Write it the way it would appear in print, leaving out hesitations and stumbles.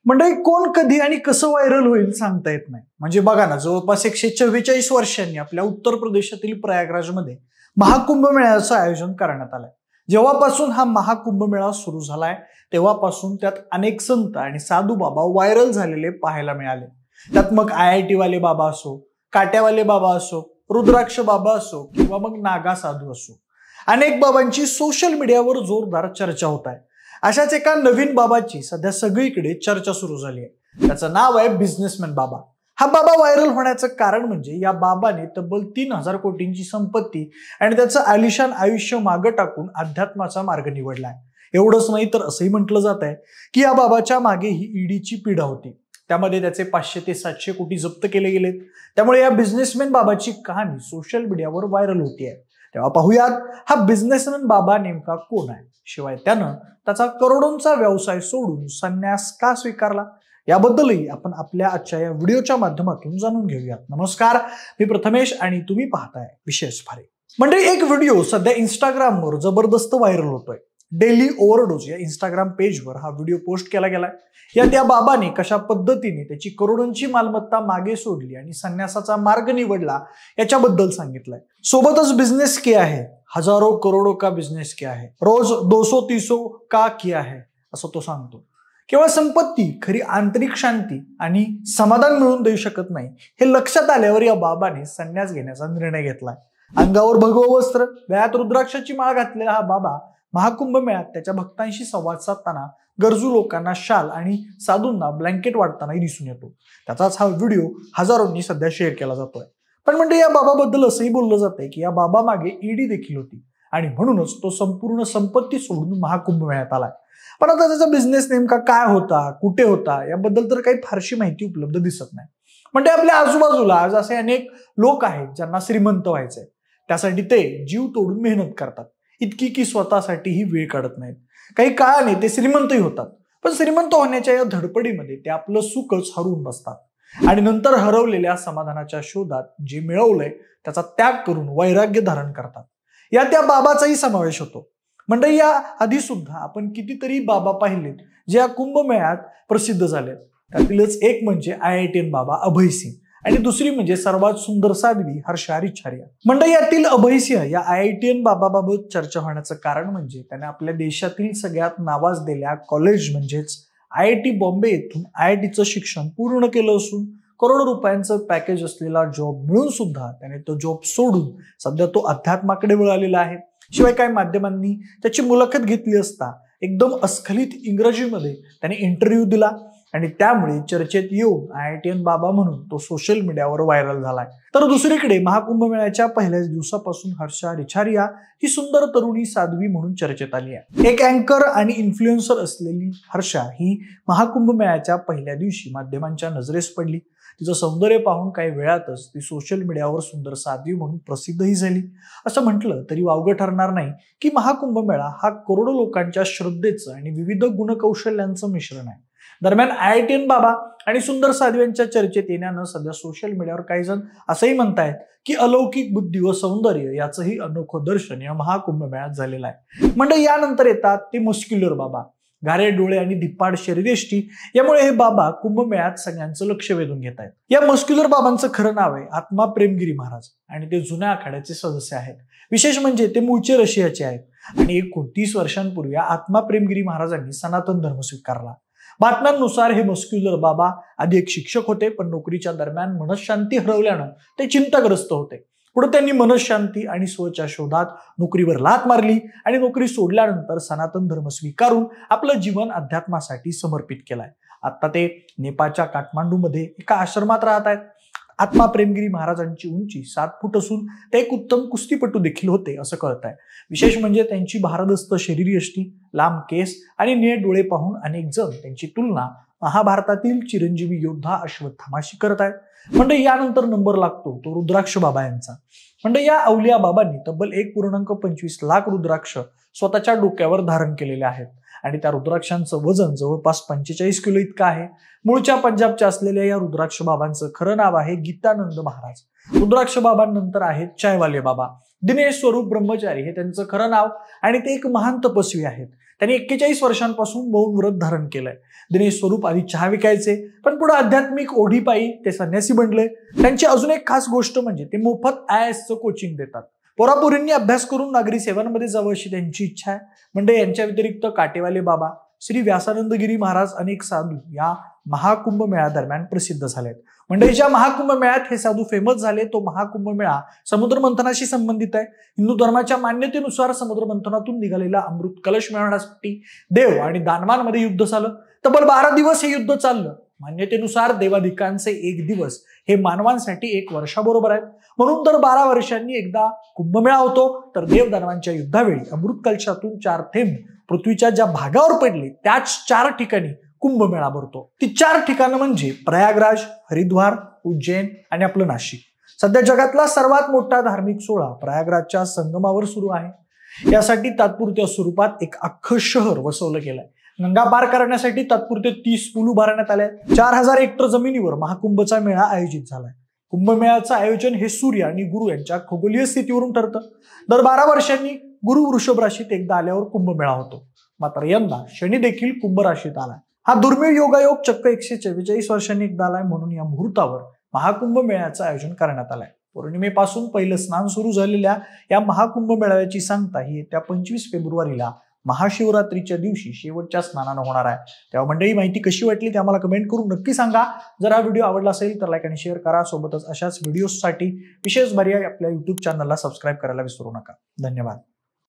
म्हणजे कोण कधी आणि कसं व्हायरल होईल सांगता येत नाही. म्हणजे बघा ना, जवळपास 144 वर्षांनी आपल्या उत्तर प्रदेशातील प्रयागराजमध्ये महाकुंभ मेळ्याचं आयोजन करण्यात आलंय. जेव्हापासून हा महाकुंभ मेळा सुरू झालाय तेव्हापासून त्यात अनेक संत आणि साधू बाबा व्हायरल झालेले पाहायला मिळाले. त्यात मग IIT वाले बाबा असो, काट्यावाले बाबा असो, रुद्राक्ष बाबा असो किंवा मग नागा साधू असो, अनेक बाबांची सोशल मीडियावर जोरदार चर्चा होत आहे. अशाच एका नवीन बाबाची सध्या सगळीकडे चर्चा सुरू झाली आहे. त्याचं नाव आहे बिझनेसमॅन बाबा. हा बाबा व्हायरल होण्याचं कारण म्हणजे या बाबाने तब्बल 3000 कोटींची संपत्ती आणि त्याचं आलिशान आयुष्य मागे टाकून अध्यात्माचा मार्ग निवडलाय. एवढंच नाही तर असंही म्हटलं जात आहे की या बाबाच्या मागे ही ईडीची पिढा होती. त्यामध्ये त्याचे 500 ते 700 कोटी जप्त केले गेलेत. त्यामुळे या बिझनेसमॅन बाबाची कहाणी सोशल मीडियावर व्हायरल होतीये. तेव्हा पाहूयात हा बिझनेसमॅन बाबा नेमका कोण आहे, शिवाय त्यानं त्याचा करोडोंचा व्यवसाय सोडून संन्यास का स्वीकारला, याबद्दलही आपण आपल्या आजच्या या व्हिडिओच्या माध्यमातून जाणून घेऊयात. नमस्कार, मी प्रथमेश आणि तुम्ही पाहताय विशेष फारे. म्हणजे एक व्हिडिओ सध्या इंस्टाग्रामवर जबरदस्त व्हायरल होतोय. डेली ओव्हरडोज या इंस्टाग्राम पेजवर हा व्हिडिओ पोस्ट केला गेलाय. यात या बाबाने कशा पद्धतीने त्याची करोडोंची मालमत्ता मागे सोडली आणि संन्यासाचा मार्ग निवडला याच्याबद्दल सांगितलंय. सोबतच बिझनेस किया है, हजारों करोड़ों का बिझनेस किया है, रोज 200-300 का किया है असं तो सांगतो. केवळ संपत्ती खरी आंतरिक शांती आणि समाधान मिळवून देऊ शकत नाही हे लक्षात आल्यावर या बाबाने संन्यास घेण्याचा निर्णय घेतलाय. अंगावर भगवं वस्त्र, गळ्यात रुद्राक्षाची माळ घातलेला हा बाबा महाकुंभ मेळ्यात त्याच्या भक्तांशी संवाद साधताना गरजू लोकांना शाल आणि साधूंना ब्लँकेट वाटतानाही दिसून येतो. त्याचाच हा व्हिडिओ हजारोंनी सध्या शेअर केला जातोय. पण म्हणजे या बाबाबद्दल असंही बोललं जातंय की या बाबा मागे ईडी देखील होती आणि म्हणूनच तो संपूर्ण संपत्ती सोडून महाकुंभ मेळ्यात आलाय. पण आता त्याचा बिझनेस नेमका काय होता, कुठे होता याबद्दल तर काही फारशी माहिती उपलब्ध दिसत नाही. म्हणजे आपल्या आजूबाजूला आज असे अनेक लोक आहेत ज्यांना श्रीमंत व्हायचंय. त्यासाठी ते जीव तोडून मेहनत करतात, इतकी की स्वतःसाठीही वेळ काढत नाहीत. काही काळाने ते श्रीमंतही होतात, पण श्रीमंत होण्याच्या या धडपडीमध्ये ते आपलं सुखच हरवून बसतात आणि नंतर हरवलेल्या समाधानाच्या शोधात जे मिळवलंय त्याचा त्याग करून वैराग्य धारण करतात. यात त्या बाबाचाही समावेश होतो. म्हणजे या आधी सुद्धा आपण कितीतरी बाबा पाहिलेत जे या कुंभमेळ्यात प्रसिद्ध झालेत. त्यातीलच एक म्हणजे IITian बाबा अभय सिंग आणि दुसरी म्हणजे सर्वात सुंदर साध्वी हर्षा रिछारिया. म्हणजे यातील अभय सिंह या IITian बाबाबाबत चर्चा होण्याचं कारण म्हणजे त्याने आपल्या देशातील सगळ्यात नावाजलेल्या कॉलेज म्हणजेच IIT बॉम्बे येथून IITचं शिक्षण पूर्ण केलं असून करोडो रुपयांचं पॅकेज असलेला जॉब मिळून सुद्धा त्याने तो जॉब सोडून सध्या तो अध्यात्माकडे वळालेला आहे. शिवाय काही माध्यमांनी त्याची मुलाखत घेतली असता एकदम अस्खलित इंग्रजीमध्ये त्याने इंटरव्ह्यू दिला आणि त्यामुळे चर्चेत येऊन IITian बाबा म्हणून तो सोशल मीडियावर व्हायरल झालाय. तर दुसरीकडे महाकुंभ मेळ्याच्या पहिल्याच दिवसापासून हर्षा रिछारिया ही सुंदर तरुणी साध्वी म्हणून चर्चेत आली आहे. एक अँकर आणि इन्फ्लुएन्सर असलेली हर्षा ही महाकुंभ मेळ्याच्या पहिल्या दिवशी माध्यमांच्या नजरेस पडली. तिचं सौंदर्य पाहून काही वेळातच ती सोशल मीडियावर सुंदर साध्वी म्हणून प्रसिद्धही झाली. असं म्हटलं तरी वावगं ठरणार नाही की महाकुंभ मेळा हा करोडो लोकांच्या श्रद्धेचं आणि विविध गुणकौशल्यांचं मिश्रण आहे. दरम्यान IITian बाबा आणि सुंदर साध्व्यांच्या चर्चेत येण्यानं सध्या सोशल मीडियावर काही जण असंही म्हणतायत की अलौकिक बुद्धी व सौंदर्य याचंही अनोखं दर्शन या महाकुंभ मेळ्यात झालेलं आहे. म्हणजे यानंतर येतात ते मस्क्युलर बाबा. घारे डोळे आणि धिप्पाड शरीरयष्टी यामुळे हे बाबा कुंभमेळ्यात सगळ्यांचं लक्ष वेधून घेत आहेत. या मस्क्युलर बाबांचं खरं नाव आहे आत्मा प्रेमगिरी महाराज आणि ते जुन्या आखाड्याचे सदस्य आहेत. विशेष म्हणजे ते मूळचे रशियाचे आहेत आणि 29 वर्षांपूर्वी आत्मा प्रेमगिरी महाराजांनी सनातन धर्म स्वीकारला. बातम्यांनुसार हे मस्क्युलर बाबा आधी एक शिक्षक होते, पण नोकरीच्या दरम्यान मनशांती हरवल्यानं ते चिंताग्रस्त होते. पुढे त्यांनी मनशांती आणि स्वच्या शोधात नोकरीवर लाथ मारली आणि नोकरी सोडल्यानंतर सनातन धर्म स्वीकारून आपलं जीवन अध्यात्मासाठी समर्पित केलंय. आता ते नेपाळच्या काठमांडूमध्ये एका आश्रमात राहत आहेत. आत्मा प्रेमगिरी महाराजांची उंची 7 फूट असून ते एक उत्तम कुस्तीपटू देखील होते असं कळत आहे. विशेष म्हणजे त्यांची भारदस्त शरीरयष्टी, लांब केस आणि निळे डोळे पाहून अनेक जण त्यांची तुलना महाभारतातील चिरंजीवी योद्धा अश्वत्थामाशी करत आहेत. म्हणजे यानंतर नंबर लागतो तो रुद्राक्ष बाबा यांचा. म्हणजे या अवलिया बाबांनी तब्बल 1.25 लाख रुद्राक्ष स्वतःच्या डोक्यावर धारण केलेले आहेत आणि त्या रुद्राक्षांचं वजन जवळपास 45 किलो इतकं आहे. मूळच्या पंजाबच्या असलेल्या या रुद्राक्ष बाबांचं खरं नाव आहे गीतानंद महाराज. रुद्राक्ष बाबांनंतर आहेत चायवाले बाबा. दिनेश स्वरूप ब्रह्मचारी हे त्यांचं खरं नाव आणि ते एक महान तपस्वी आहेत. त्यांनी 41 वर्षांपासून मौन व्रत धारण केलंय. दिनेश स्वरूप आधी चहा विकायचे, पण पुढे आध्यात्मिक ओढीपायी ते संन्यासी बनले. त्यांची अजून एक खास गोष्ट म्हणजे ते मोफत IASचं कोचिंग देतात. पोरापोरींनी अभ्यास करून नागरी सेवांमध्ये जावं अशी त्यांची इच्छा आहे. म्हणजे यांच्या व्यतिरिक्त काटेवाले बाबा, श्री व्यासानंदगिरी महाराज अनेक साधू या महाकुंभ मेळा दरम्यान प्रसिद्ध झालेत. म्हणजे ज्या महाकुंभ मेळ्यात हे साधू फेमस झाले तो महाकुंभ मेळा समुद्र मंथनाशी संबंधित आहे. हिंदू धर्माच्या मान्यतेनुसार समुद्र मंथनातून निघालेला अमृत कलश मिळवण्यासाठी देव आणि दानवांमध्ये युद्ध झालं. तब्बल 12 दिवस हे युद्ध चाललं. मान्यतेनुसार देवाधिकांचे 1 दिवस हे मानवांसाठी 1 वर्षाबरोबर आहेत. म्हणून दर 12 वर्षांनी एकदा कुंभमेळा होतो. तर देव दानवांच्या युद्धावेळी अमृत कलशातून 4 थेंब पृथ्वीच्या ज्या भागावर पडले त्याच 4 ठिकाणी कुंभमेळा भरतो. ती 4 ठिकाणं म्हणजे प्रयागराज, हरिद्वार, उज्जैन आणि आपलं नाशिक. सध्या जगातला सर्वात मोठा धार्मिक सोहळा प्रयागराजच्या संगमावर सुरू आहे. यासाठी तात्पुरत्या स्वरूपात एक अख्खं शहर वसवलं गेलंय. गंगा पार करण्यासाठी तात्पुरते 30 पूल उभारण्यात आले. 4000 हेक्टर जमिनीवर महाकुंभचा मेळा आयोजित झालाय. कुंभमेळ्याचं आयोजन हे सूर्य आणि गुरु यांच्या खगोलीय स्थितीवरून ठरतं. दर 12 वर्षांनी गुरु वृषभ राशीत एकदा आल्यावर कुंभमेळा होतो. मात्र यंदा शनी देखील कुंभ राशीत आलाय. हा दुर्मिळ योगायोग चक्क 144 वर्षांनी एकदा आलाय. म्हणून या मुहूर्तावर महाकुंभ मेळ्याचं आयोजन करण्यात आलंय. पौर्णिमेपासून पहिलं स्नान सुरू झालेल्या या महाकुंभ मेळाव्याची सांगता ही येत्या 25 फेब्रुवारीला महाशिवरात्रीच्या दिवशी शेवटच्या स्नानानं होणार आहे. तेव्हा मंडळी, माहिती कशी वाटली ते आम्हाला कमेंट करून नक्की सांगा. जर हा व्हिडिओ आवडला असेल तर लाईक आणि शेअर करा. सोबतच अशाच व्हिडिओसाठी विशेष पर्याय आपल्या YouTube चॅनलला सबस्क्राईब करायला विसरू नका. धन्यवाद.